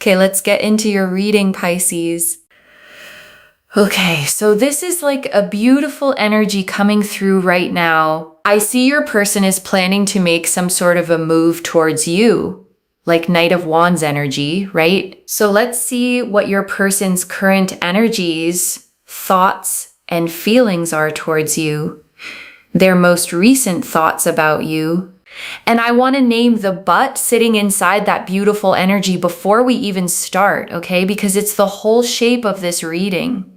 Okay, let's get into your reading, Pisces. Okay, so this is like a beautiful energy coming through right now. I see your person is planning to make some sort of a move towards you, like Knight of Wands energy, right? So let's see what your person's current energies, thoughts, and feelings are towards you, their most recent thoughts about you. And I want to name the but sitting inside that beautiful energy before we even start, okay? Because it's the whole shape of this reading.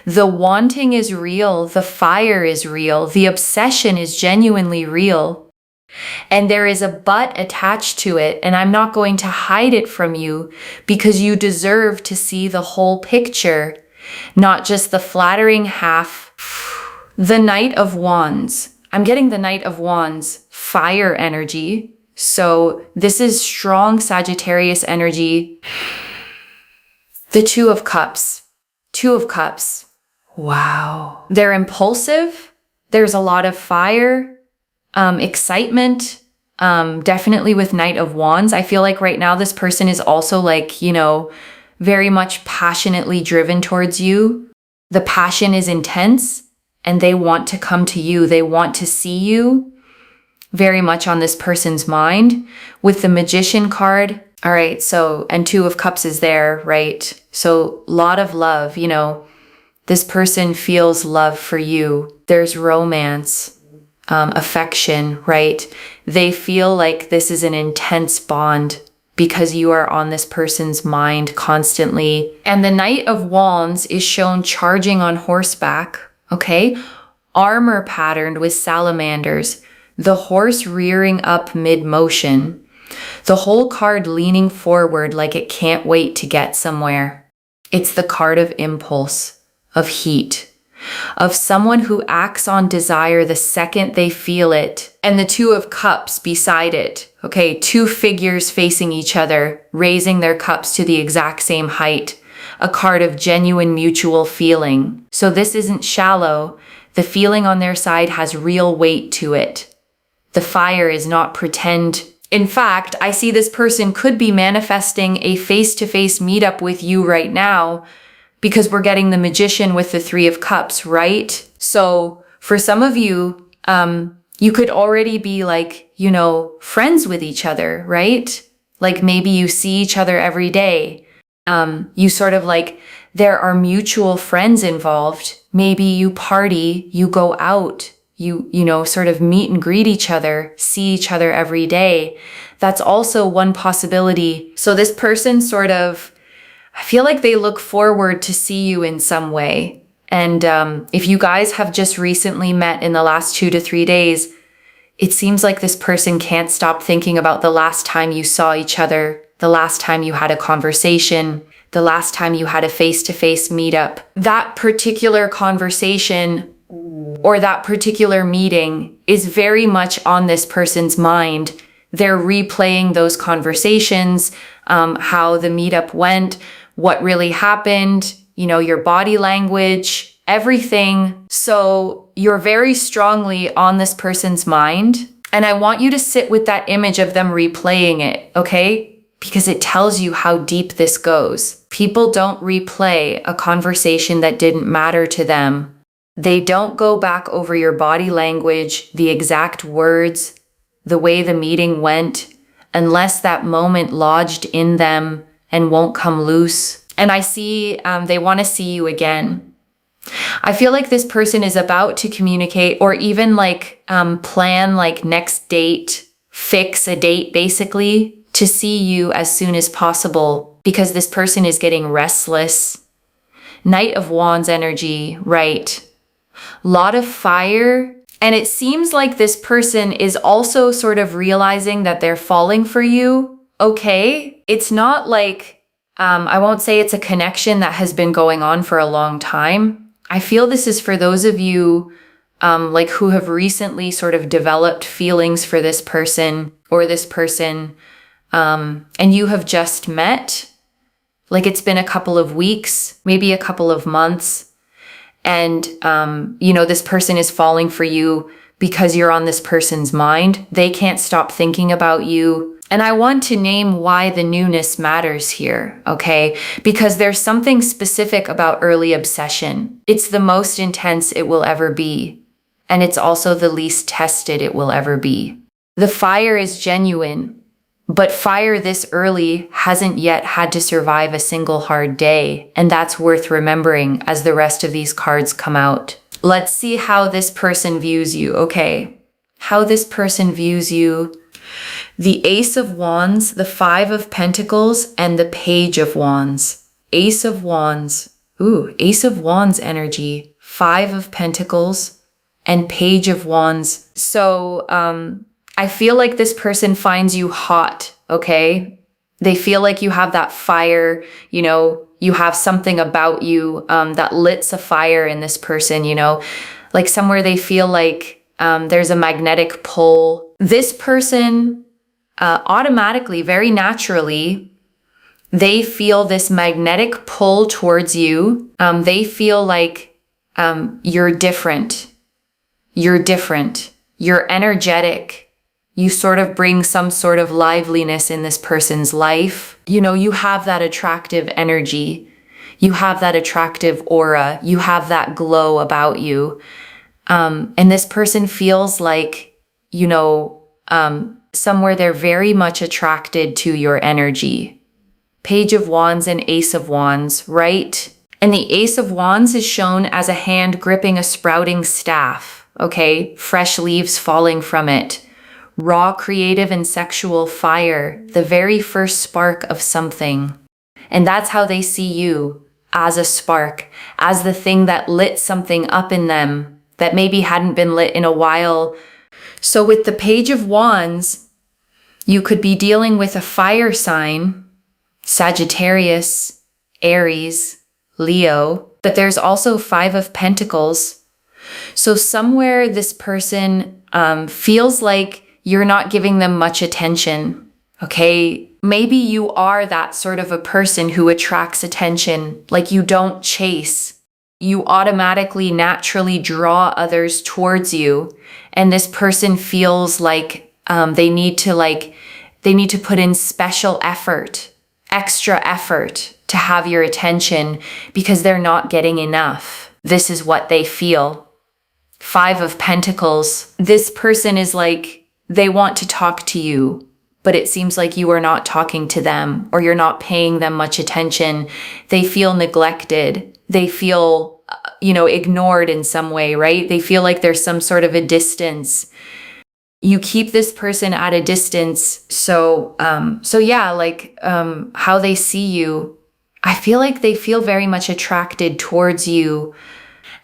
The wanting is real, the fire is real, the obsession is genuinely real. And there is a but attached to it, and I'm not going to hide it from you because you deserve to see the whole picture, not just the flattering half. The Knight of Wands. I'm getting the Knight of Wands, fire energy. So this is strong Sagittarius energy. The Two of Cups. Two of Cups. Wow. They're impulsive. There's a lot of fire, excitement, definitely with Knight of Wands. I feel like right now this person is also like, very much passionately driven towards you. The passion is intense and they want to come to you. They want to see you, very much on this person's mind. With the Magician card, all right, so, and Two of Cups is there, right? So, lot of love, this person feels love for you. There's romance, affection, right? They feel like this is an intense bond because you are on this person's mind constantly. And the Knight of Wands is shown charging on horseback, okay? Armor patterned with salamanders, the horse rearing up mid-motion. The whole card leaning forward like it can't wait to get somewhere. It's the card of impulse, of heat, of someone who acts on desire the second they feel it. And the Two of Cups beside it. Okay, two figures facing each other, raising their cups to the exact same height. A card of genuine mutual feeling. So this isn't shallow. The feeling on their side has real weight to it. The fire is not pretend. In fact, I see this person could be manifesting a face-to-face meetup with you right now because we're getting the Magician with the Three of Cups, right? So for some of you, you could already be like, friends with each other, right? Like maybe you see each other every day. You sort of like, there are mutual friends involved. Maybe you party, you go out. You sort of meet and greet each other, see each other every day. That's also one possibility. So this person sort of, I feel like they look forward to see you in some way. And if you guys have just recently met in the last 2 to 3 days, it seems like this person can't stop thinking about the last time you saw each other, the last time you had a conversation, the last time you had a face-to-face meetup. That particular conversation or that particular meeting is very much on this person's mind. They're replaying those conversations, how the meetup went, what really happened, your body language, everything. So you're very strongly on this person's mind. And I want you to sit with that image of them replaying it, okay? Because it tells you how deep this goes. People don't replay a conversation that didn't matter to them. They don't go back over your body language, the exact words, the way the meeting went, unless that moment lodged in them and won't come loose. And I see they want to see you again. I feel like this person is about to communicate or even plan next date, fix a date basically to see you as soon as possible because this person is getting restless. Knight of Wands energy, right? Lot of fire. And it seems like this person is also sort of realizing that they're falling for you. Okay. It's not like, I won't say it's a connection that has been going on for a long time. I feel this is for those of you who have recently sort of developed feelings for this person or this person, and you have just met. Like it's been a couple of weeks, maybe a couple of months. And, this person is falling for you because you're on this person's mind. They can't stop thinking about you. And I want to name why the newness matters here, okay? Because there's something specific about early obsession. It's the most intense it will ever be. And it's also the least tested it will ever be. The fire is genuine, but fire this early hasn't yet had to survive a single hard day. And that's worth remembering as the rest of these cards come out. Let's see how this person views you, okay? How this person views you. The Ace of Wands, the Five of Pentacles, and the Page of Wands. Ace of Wands. Ooh, Ace of Wands energy. Five of Pentacles and Page of Wands. So, I feel like this person finds you hot, okay? They feel like you have that fire, you know, you have something about you that lits a fire in this person, you know, like somewhere they feel like there's a magnetic pull. This person automatically, very naturally, they feel this magnetic pull towards you. They feel like you're different. You're different. You're energetic. You sort of bring some sort of liveliness in this person's life. You know, you have that attractive energy. You have that attractive aura. You have that glow about you. And this person feels like, you know, somewhere they're very much attracted to your energy. Page of Wands and Ace of Wands, right? And the Ace of Wands is shown as a hand gripping a sprouting staff, okay? Fresh leaves falling from it. Raw, creative, and sexual fire, the very first spark of something. And that's how they see you, as a spark, as the thing that lit something up in them that maybe hadn't been lit in a while. So with the Page of Wands, you could be dealing with a fire sign, Sagittarius, Aries, Leo, but there's also Five of Pentacles. So somewhere this person feels like you're not giving them much attention, okay? Maybe you are that sort of a person who attracts attention, like you don't chase. You automatically, naturally draw others towards you, and this person feels like they need to put in special effort, extra effort to have your attention because they're not getting enough. This is what they feel. Five of Pentacles. This person is like, they want to talk to you, but it seems like you are not talking to them or you're not paying them much attention. They feel neglected. They feel, ignored in some way, right? They feel like there's some sort of a distance. You keep this person at a distance. So how they see you, I feel like they feel very much attracted towards you.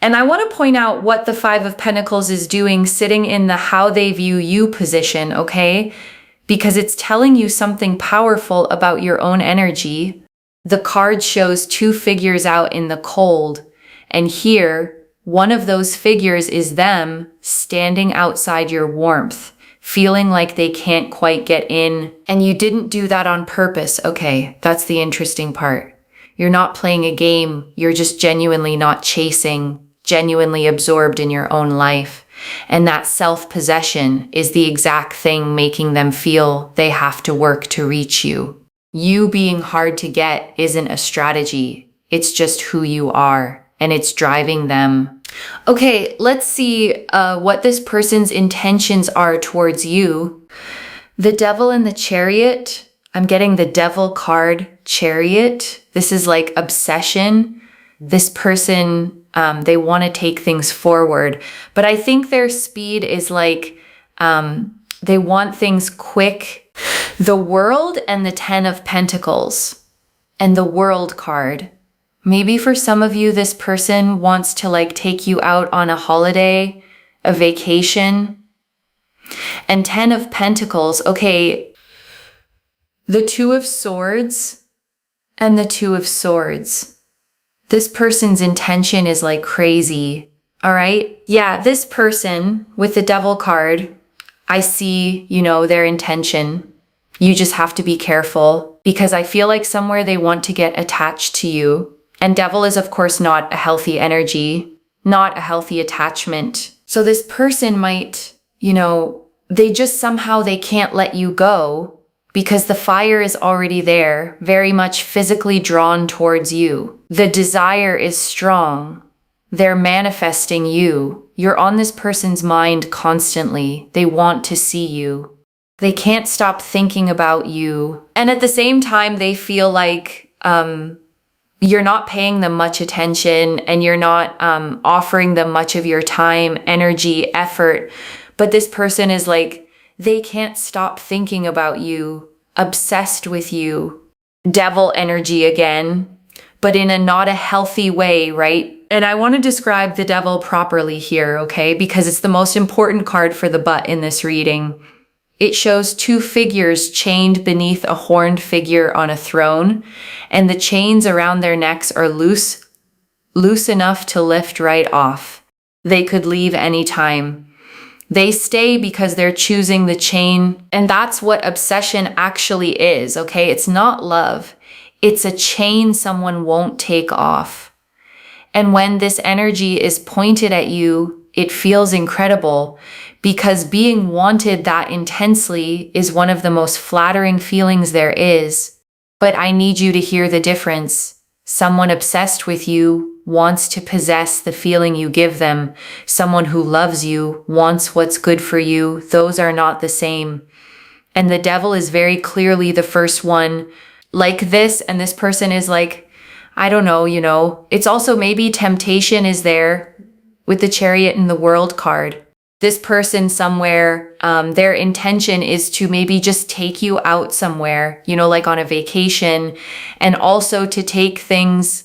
And I want to point out what the Five of Pentacles is doing sitting in the how they view you position, okay? Because it's telling you something powerful about your own energy. The card shows two figures out in the cold. And here, one of those figures is them standing outside your warmth, feeling like they can't quite get in. And you didn't do that on purpose. Okay, that's the interesting part. You're not playing a game. You're just genuinely not chasing, genuinely absorbed in your own life. And that self-possession is the exact thing making them feel they have to work to reach you. You being hard to get isn't a strategy. It's just who you are, and it's driving them. Okay, let's see what this person's intentions are towards you. The Devil and the Chariot. I'm getting the Devil card, Chariot. This is like obsession. This person, they want to take things forward, but I think their speed is like, they want things quick. The World and the Ten of Pentacles and the World card. Maybe for some of you, this person wants to take you out on a holiday, a vacation. And Ten of Pentacles, okay. The Two of Swords and the Two of Swords. This person's intention is like crazy, all right? Yeah, this person with the Devil card, I see, their intention. You just have to be careful because I feel like somewhere they want to get attached to you. And Devil is, of course, not a healthy energy, not a healthy attachment. So this person might, they just somehow they can't let you go because the fire is already there, very much physically drawn towards you. The desire is strong. They're manifesting you. You're on this person's mind constantly. They want to see you. They can't stop thinking about you. And at the same time, they feel like you're not paying them much attention and you're not offering them much of your time, energy, effort. But this person is like, they can't stop thinking about you, obsessed with you. Devil energy again, but in not a healthy way, right? And I want to describe the devil properly here, okay? Because it's the most important card for the butt in this reading. It shows two figures chained beneath a horned figure on a throne, and the chains around their necks are loose enough to lift right off. They could leave anytime. They stay because they're choosing the chain, and that's what obsession actually is, okay? It's not love. It's a chain someone won't take off. And when this energy is pointed at you, it feels incredible because being wanted that intensely is one of the most flattering feelings there is. But I need you to hear the difference. Someone obsessed with you wants to possess the feeling you give them. Someone who loves you wants what's good for you. Those are not the same. And the devil is very clearly the first one like this, and this person is like, I don't know, it's also maybe temptation is there with the Chariot and the World card. This person somewhere, their intention is to maybe just take you out somewhere, like on a vacation, and also to take things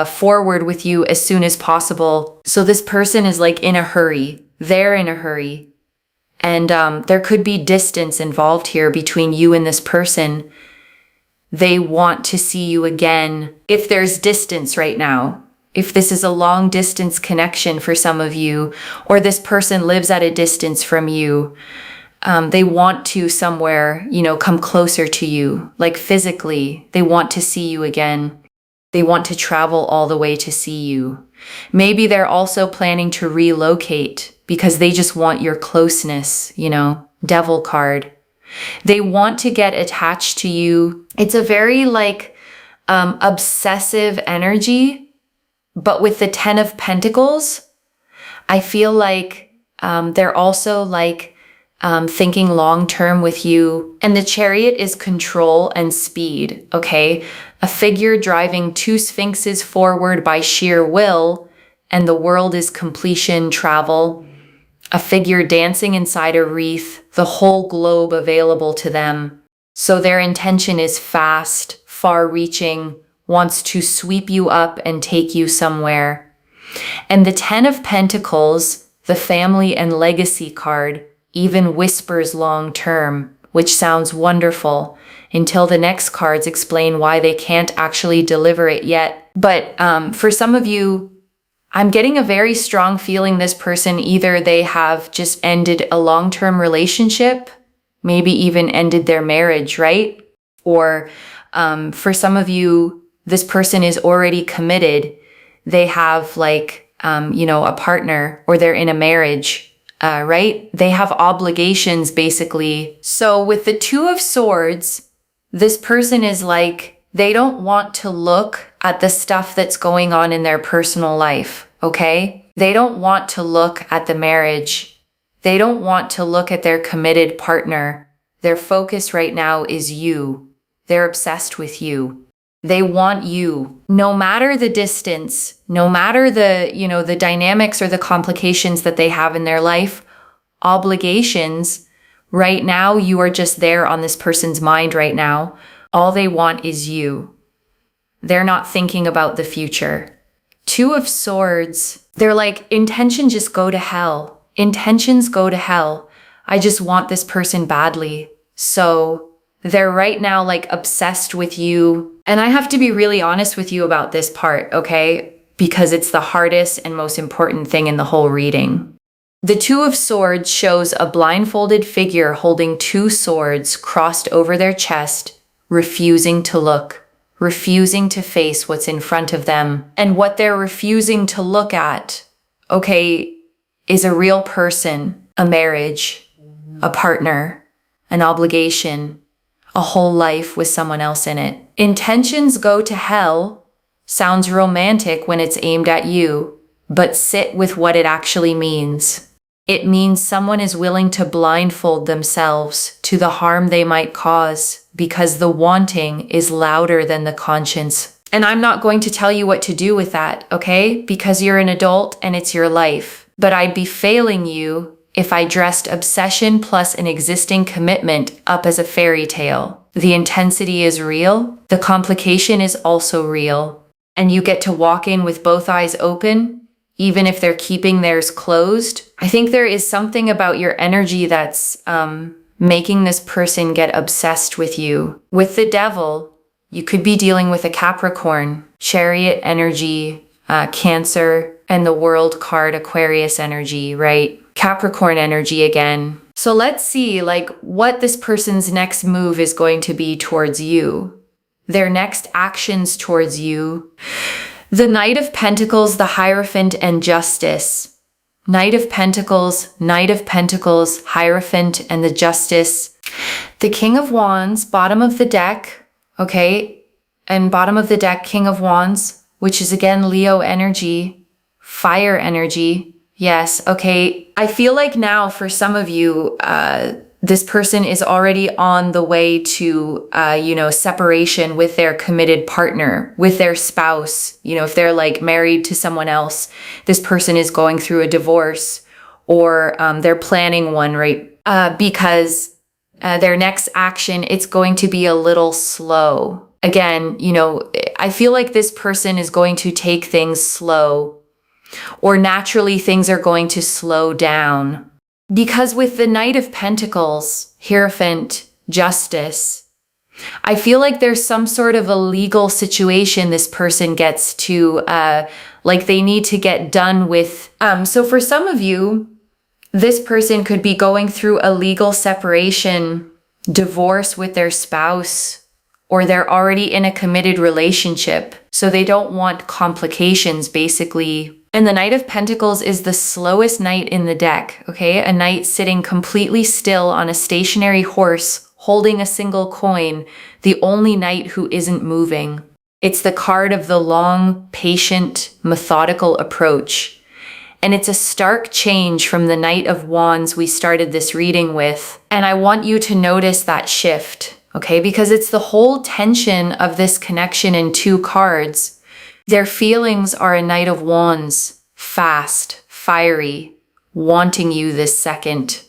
forward with you as soon as possible. So this person is like in a hurry. They're in a hurry. And there could be distance involved here between you and this person. They want to see you again. If there's distance right now, if this is a long distance connection for some of you, or this person lives at a distance from you, they want to somewhere, come closer to you, like physically. They want to see you again. They want to travel all the way to see you. Maybe they're also planning to relocate because they just want your closeness, Devil card. They want to get attached to you. It's a very obsessive energy, but with the 10 of Pentacles, I feel like they're also thinking long-term with you. And the Chariot is control and speed, okay? A figure driving two sphinxes forward by sheer will, and the world is completion, travel. A figure dancing inside a wreath, the whole globe available to them. So their intention is fast, far-reaching, wants to sweep you up and take you somewhere. And the 10 of Pentacles, the family and legacy card, even whispers long-term, which sounds wonderful, until the next cards explain why they can't actually deliver it yet. But for some of you, I'm getting a very strong feeling this person, either they have just ended a long-term relationship, maybe even ended their marriage, right? Or for some of you, this person is already committed. They have a partner, or they're in a marriage, right? They have obligations basically. So with the Two of Swords, this person is they don't want to look at the stuff that's going on in their personal life, okay? They don't want to look at the marriage. They don't want to look at their committed partner. Their focus right now is you. They're obsessed with you. They want you. No matter the distance, no matter the dynamics or the complications that they have in their life, obligations, right now you are just there on this person's mind right now. All they want is you. They're not thinking about the future. Two of Swords, they're like, intentions just go to hell. Intentions go to hell. I just want this person badly. So they're right now obsessed with you. And I have to be really honest with you about this part, okay? Because it's the hardest and most important thing in the whole reading. The Two of Swords shows a blindfolded figure holding two swords crossed over their chest, refusing to look, refusing to face what's in front of them. And what they're refusing to look at, okay, is a real person, a marriage, a partner, an obligation, a whole life with someone else in it. Intentions go to hell sounds romantic when it's aimed at you, but sit with what it actually means. It means someone is willing to blindfold themselves to the harm they might cause because the wanting is louder than the conscience. And I'm not going to tell you what to do with that, okay? Because you're an adult and it's your life. But I'd be failing you if I dressed obsession plus an existing commitment up as a fairy tale. The intensity is real. The complication is also real. And you get to walk in with both eyes open, even if they're keeping theirs closed. I think there is something about your energy that's making this person get obsessed with you. With the devil, you could be dealing with a Capricorn, Chariot energy, Cancer, and the World card, Aquarius energy, right? Capricorn energy again. So let's see what this person's next move is going to be towards you. Their next actions towards you. The Knight of Pentacles, the Hierophant, and Justice. Knight of Pentacles, Hierophant, and the Justice. The King of Wands, bottom of the deck, okay? And bottom of the deck, King of Wands, which is again Leo energy, fire energy. Yes, okay. I feel like now for some of you, this person is already on the way to, separation with their committed partner, with their spouse. If they're married to someone else, this person is going through a divorce or they're planning one, right? Because their next action, it's going to be a little slow. Again, I feel like this person is going to take things slow, or naturally things are going to slow down. Because with the Knight of Pentacles, Hierophant, Justice, I feel like there's some sort of a legal situation this person gets to, they need to get done with. So for some of you, this person could be going through a legal separation, divorce with their spouse, or they're already in a committed relationship. So they don't want complications, basically. And the Knight of Pentacles is the slowest knight in the deck, okay? A knight sitting completely still on a stationary horse, holding a single coin, the only knight who isn't moving. It's the card of the long, patient, methodical approach. And it's a stark change from the Knight of Wands we started this reading with. And I want you to notice that shift, okay? Because it's the whole tension of this connection in two cards. Their feelings are a Knight of Wands, fast, fiery, wanting you this second.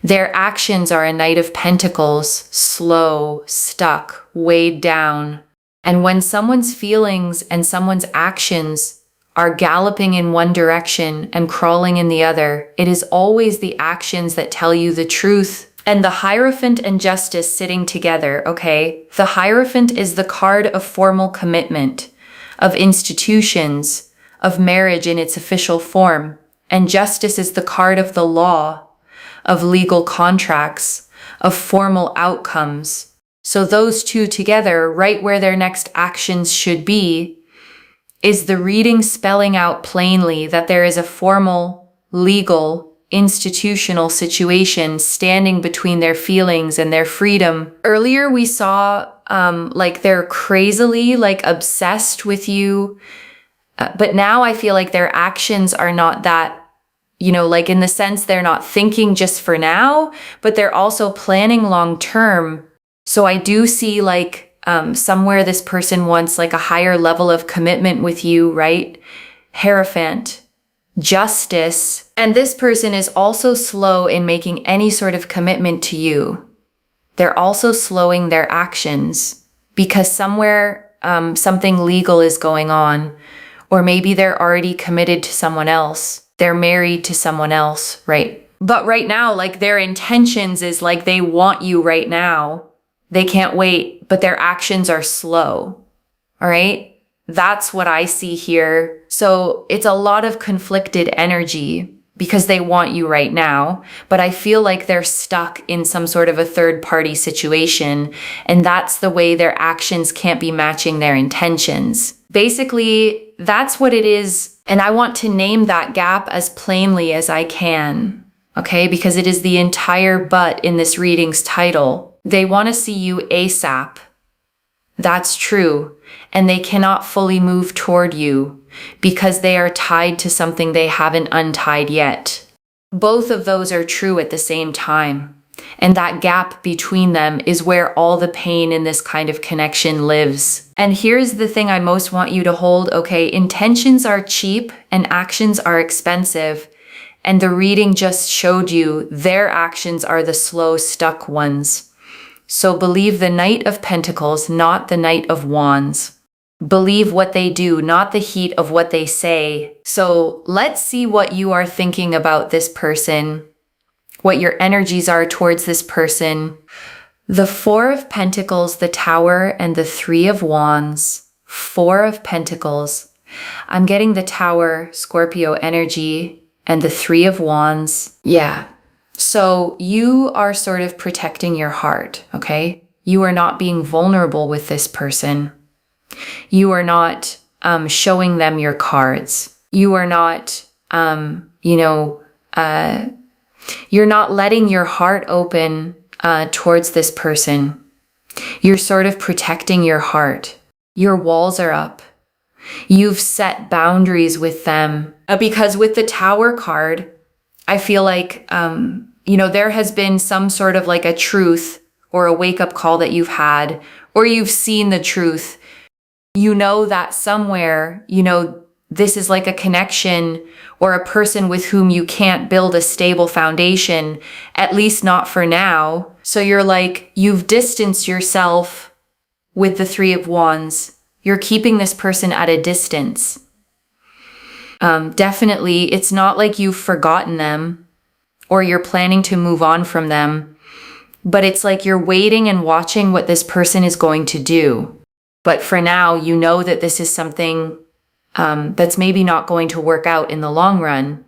Their actions are a Knight of Pentacles, slow, stuck, weighed down. And when someone's feelings and someone's actions are galloping in one direction and crawling in the other, it is always the actions that tell you the truth. And the Hierophant and Justice sitting together, okay? The Hierophant is the card of formal commitment, of institutions, of marriage in its official form. And Justice is the card of the law, of legal contracts, of formal outcomes. So those two together, right where their next actions should be, is the reading spelling out plainly that there is a formal, legal, institutional situation standing between their feelings and their freedom. Earlier we saw they're crazily obsessed with you, but now I feel like their actions are not that, in the sense they're not thinking just for now, but they're also planning long term. So I do see somewhere this person wants a higher level of commitment with you, right? Hierophant, Justice. And this person is also slow in making any sort of commitment to you. They're also slowing their actions because somewhere something legal is going on, or maybe they're already committed to someone else. They're married to someone else, right? But right now, their intentions is they want you right now. They can't wait, but their actions are slow, all right? That's what I see here. So it's a lot of conflicted energy because they want you right now, but I feel like they're stuck in some sort of a third party situation, and that's the way their actions can't be matching their intentions. Basically, that's what it is And I want to name that gap as plainly as I can, okay? Because it is the entire but in this reading's title. They want to see you ASAP. That's true. And they cannot fully move toward you because they are tied to something they haven't untied yet. Both of those are true at the same time. And that gap between them is where all the pain in this kind of connection lives. And here's the thing I most want you to hold, okay? Intentions are cheap and actions are expensive. And the reading just showed you their actions are the slow, stuck ones. So believe the Knight of Pentacles, not the Knight of Wands. Believe what they do, not the heat of what they say. So let's see what you are thinking about this person, what your energies are towards this person. The Four of Pentacles, the Tower, and the Three of Wands. Four of Pentacles. I'm getting the Tower, Scorpio energy, and the Three of Wands. Yeah. So you are sort of protecting your heart, okay? You are not being vulnerable with this person. You are not showing them your cards. You are not, you're not letting your heart open towards this person. You're sort of protecting your heart. Your walls are up. You've set boundaries with them. Because with the Tower card, I feel like, there has been some sort of like a truth or a wake-up call that you've had, or you've seen the truth. You know that somewhere, this is like a connection or a person with whom you can't build a stable foundation, at least not for now. So you're like, you've distanced yourself with the Three of Wands. You're keeping this person at a distance. Definitely, it's not like you've forgotten them or you're planning to move on from them, but it's like you're waiting and watching what this person is going to do. But for now, you know that this is something that's maybe not going to work out in the long run.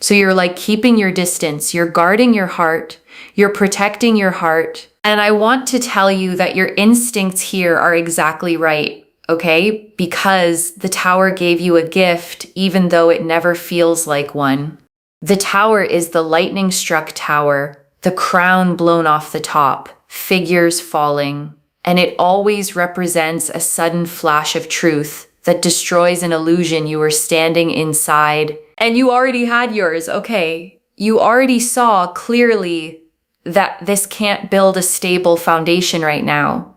So you're like keeping your distance, you're guarding your heart, you're protecting your heart. And I want to tell you that your instincts here are exactly right, okay? Because the Tower gave you a gift, even though it never feels like one. The Tower is the lightning-struck tower, the crown blown off the top, figures falling. And it always represents a sudden flash of truth that destroys an illusion you were standing inside. And you already had yours, okay? You already saw clearly that this can't build a stable foundation right now.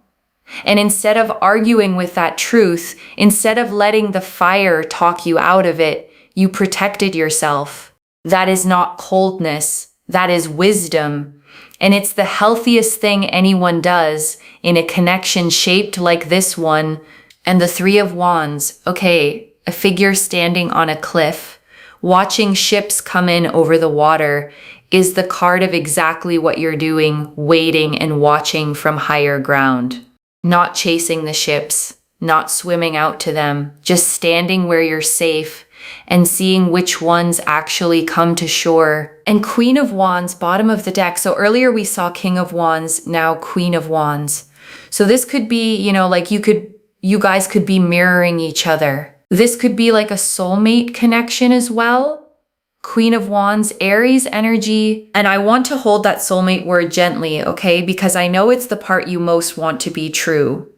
And instead of arguing with that truth, instead of letting the fire talk you out of it, you protected yourself. That is not coldness, that is wisdom. And it's the healthiest thing anyone does in a connection shaped like this one. And the Three of Wands, okay, a figure standing on a cliff, watching ships come in over the water, is the card of exactly what you're doing, waiting and watching from higher ground. Not chasing the ships, not swimming out to them, just standing where you're safe and seeing which ones actually come to shore. And Queen of Wands, bottom of the deck. So earlier we saw King of Wands, now Queen of Wands. So this could be, like you guys could be mirroring each other. This could be like a soulmate connection as well. Queen of Wands, Aries energy. And I want to hold that soulmate word gently, okay? Because I know it's the part you most want to be true.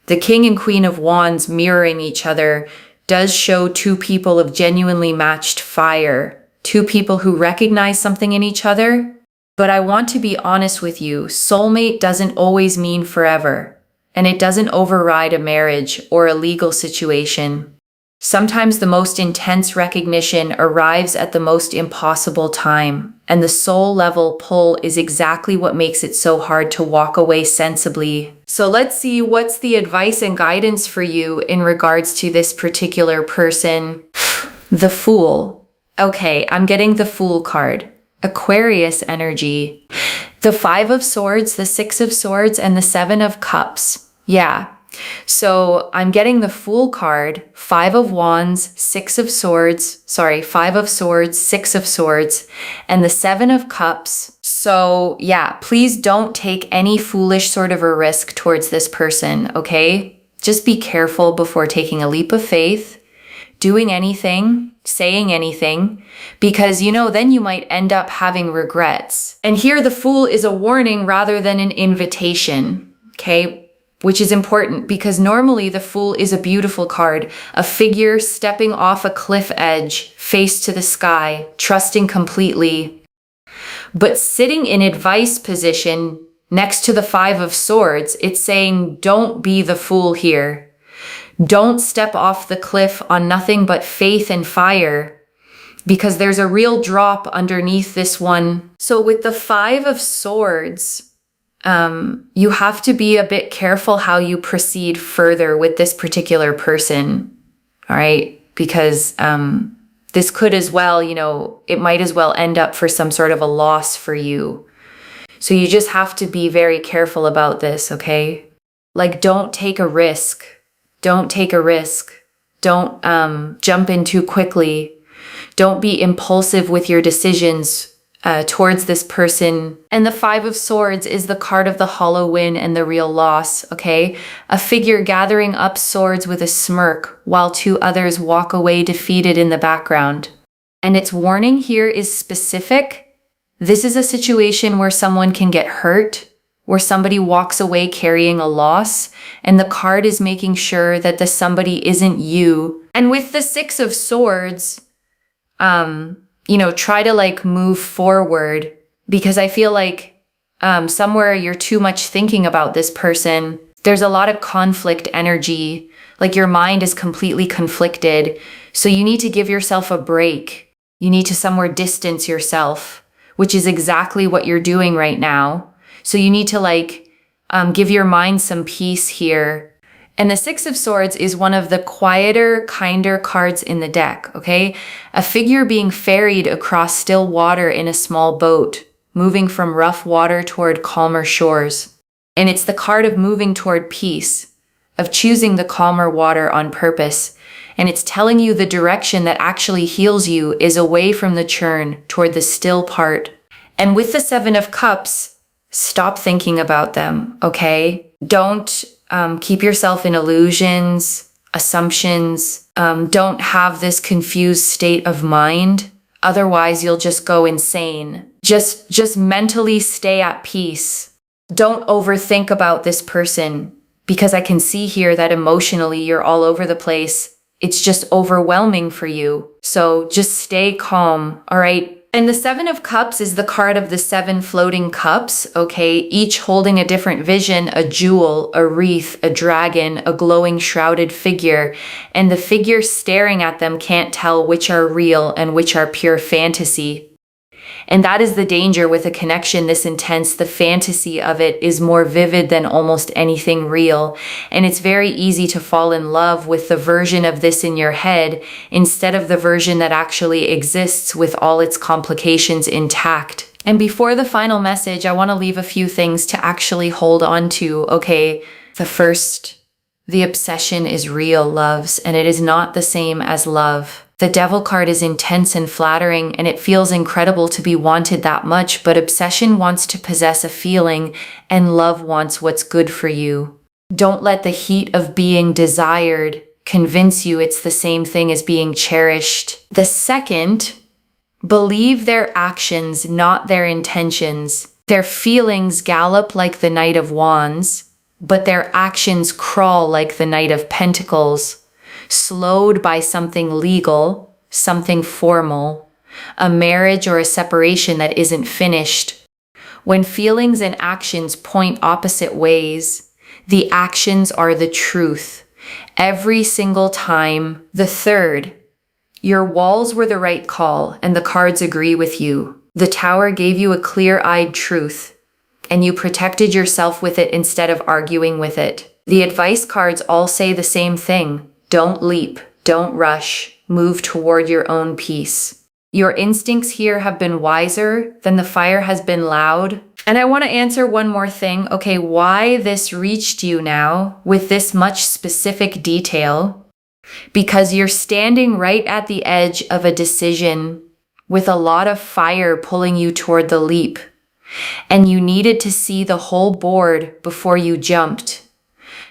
The King and Queen of Wands mirroring each other does show two people of genuinely matched fire, two people who recognize something in each other. But I want to be honest with you, soulmate doesn't always mean forever, and it doesn't override a marriage or a legal situation. Sometimes the most intense recognition arrives at the most impossible time, and the soul level pull is exactly what makes it so hard to walk away sensibly. So let's see what's the advice and guidance for you in regards to this particular person. The Fool. Okay, I'm getting the Fool card. Aquarius energy. The Five of Swords, the Six of Swords, and the Seven of Cups. Yeah. So I'm getting the Fool card, Five of Wands, Five of Swords, Six of Swords, and the Seven of Cups. So yeah, please don't take any foolish sort of a risk towards this person, okay? Just be careful before taking a leap of faith. doing anything, saying anything, because, then you might end up having regrets. And here the Fool is a warning rather than an invitation, okay? Which is important because normally the Fool is a beautiful card, a figure stepping off a cliff edge, face to the sky, trusting completely. But sitting in advice position next to the Five of Swords, it's saying, don't be the fool here. Don't step off the cliff on nothing but faith and fire, because there's a real drop underneath this one. So with the Five of Swords, you have to be a bit careful how you proceed further with this particular person, all right? Because this could as well, it might as well end up for some sort of a loss for you. So you just have to be very careful about this, okay? Like, don't take a risk. Don't take a risk. Don't jump in too quickly. Don't be impulsive with your decisions towards this person. And the Five of Swords is the card of the hollow win and the real loss, okay? A figure gathering up swords with a smirk while two others walk away defeated in the background. And its warning here is specific. This is a situation where someone can get hurt, where somebody walks away carrying a loss, and the card is making sure that the somebody isn't you. And with the Six of Swords, try to move forward, because I feel like somewhere you're too much thinking about this person. There's a lot of conflict energy, like your mind is completely conflicted. So you need to give yourself a break. You need to somewhere distance yourself, which is exactly what you're doing right now. So you need to give your mind some peace here. And the Six of Swords is one of the quieter, kinder cards in the deck, okay? A figure being ferried across still water in a small boat, moving from rough water toward calmer shores. And it's the card of moving toward peace, of choosing the calmer water on purpose. And it's telling you the direction that actually heals you is away from the churn toward the still part. And with the Seven of Cups, stop thinking about them, okay? Don't keep yourself in illusions, assumptions. Don't have this confused state of mind. Otherwise, you'll just go insane. Just mentally stay at peace. Don't overthink about this person, because I can see here that emotionally you're all over the place. It's just overwhelming for you. So just stay calm, all right? And the Seven of Cups is the card of the seven floating cups, okay? Each holding a different vision, a jewel, a wreath, a dragon, a glowing shrouded figure. And the figure staring at them can't tell which are real and which are pure fantasy. And that is the danger with a connection this intense. The fantasy of it is more vivid than almost anything real. And it's very easy to fall in love with the version of this in your head instead of the version that actually exists with all its complications intact. And before the final message, I want to leave a few things to actually hold on to, okay? The first, the obsession is real, loves, and it is not the same as love. The Devil card is intense and flattering, and it feels incredible to be wanted that much, but obsession wants to possess a feeling, and love wants what's good for you. Don't let the heat of being desired convince you it's the same thing as being cherished. The second, believe their actions, not their intentions. Their feelings gallop like the Knight of Wands, but their actions crawl like the Knight of Pentacles. Slowed by something legal, something formal, a marriage or a separation that isn't finished. When feelings and actions point opposite ways, the actions are the truth. Every single time. The third, your walls were the right call and the cards agree with you. The Tower gave you a clear-eyed truth, and you protected yourself with it instead of arguing with it. The advice cards all say the same thing. Don't leap, don't rush, move toward your own peace. Your instincts here have been wiser, then the fire has been loud. And I want to answer one more thing. Okay, why this reached you now with this much specific detail? Because you're standing right at the edge of a decision with a lot of fire pulling you toward the leap. And you needed to see the whole board before you jumped.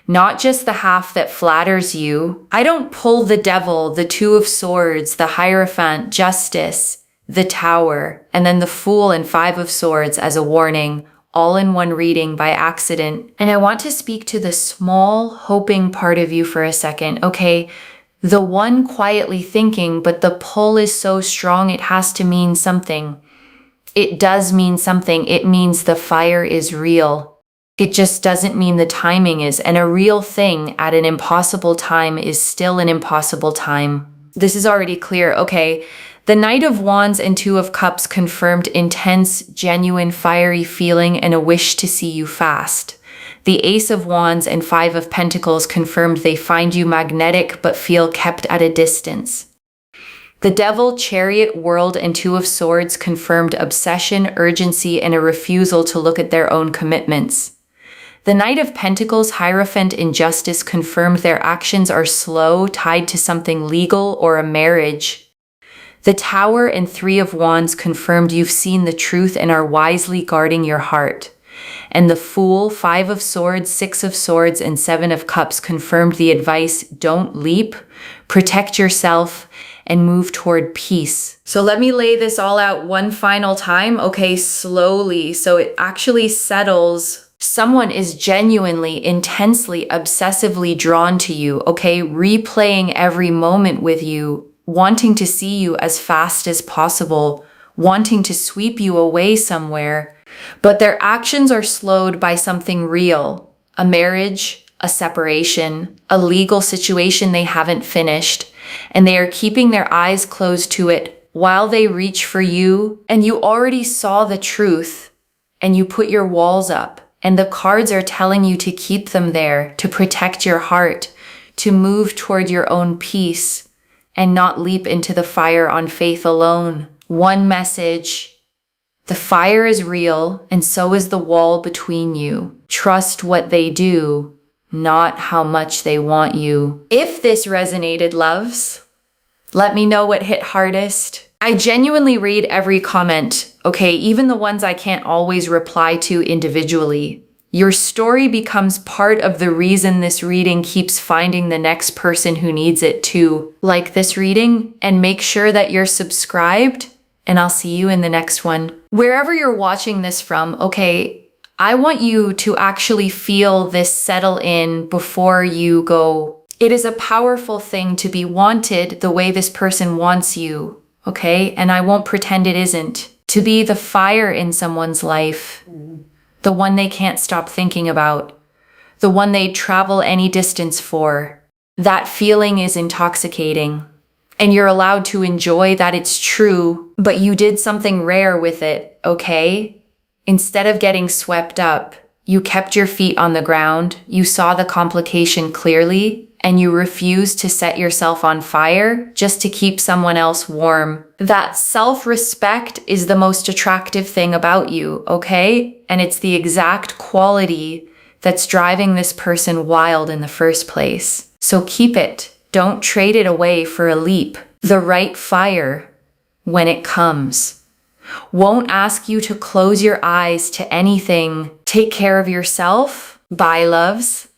not just the half that flatters you. I don't pull the devil, the Two of Swords, the Hierophant, Justice, the Tower, and then the Fool and Five of Swords as a warning, all in one reading by accident. And I want to speak to the small, hoping part of you for a second, okay? The one quietly thinking, but the pull is so strong it has to mean something. It does mean something. It means the fire is real. It just doesn't mean the timing is, and a real thing at an impossible time is still an impossible time. This is already clear, okay? The Knight of Wands and Two of Cups confirmed intense, genuine, fiery feeling and a wish to see you fast. The Ace of Wands and Five of Pentacles confirmed they find you magnetic but feel kept at a distance. The Devil, Chariot, World, and Two of Swords confirmed obsession, urgency, and a refusal to look at their own commitments. The Knight of Pentacles, Hierophant, and Justice confirmed their actions are slow, tied to something legal or a marriage. The Tower and Three of Wands confirmed you've seen the truth and are wisely guarding your heart. And the Fool, Five of Swords, Six of Swords, and Seven of Cups confirmed the advice, don't leap, protect yourself, and move toward peace. So let me lay this all out one final time, okay, slowly, so it actually settles. Someone is genuinely, intensely, obsessively drawn to you, okay, replaying every moment with you, wanting to see you as fast as possible, wanting to sweep you away somewhere. But their actions are slowed by something real, a marriage, a separation, a legal situation they haven't finished, and they are keeping their eyes closed to it while they reach for you, and you already saw the truth, and you put your walls up, and the cards are telling you to keep them there, to protect your heart, to move toward your own peace, and not leap into the fire on faith alone. One message: the fire is real, and so is the wall between you. Trust what they do, not how much they want you. If this resonated, loves, let me know what hit hardest. I genuinely read every comment, okay, even the ones I can't always reply to individually. Your story becomes part of the reason this reading keeps finding the next person who needs it too. Like this reading, and make sure that you're subscribed, and I'll see you in the next one. Wherever you're watching this from, okay, I want you to actually feel this settle in before you go. It is a powerful thing to be wanted the way this person wants you. Okay? And I won't pretend it isn't. To be the fire in someone's life, the one they can't stop thinking about, the one they'd travel any distance for. That feeling is intoxicating. And you're allowed to enjoy that it's true, but you did something rare with it, okay? Instead of getting swept up, you kept your feet on the ground, you saw the complication clearly, and you refused to set yourself on fire just to keep someone else warm. That self-respect is the most attractive thing about you, okay? And it's the exact quality that's driving this person wild in the first place. So keep it. Don't trade it away for a leap. The right fire, when it comes, won't ask you to close your eyes to anything. Take care of yourself. Bye, loves.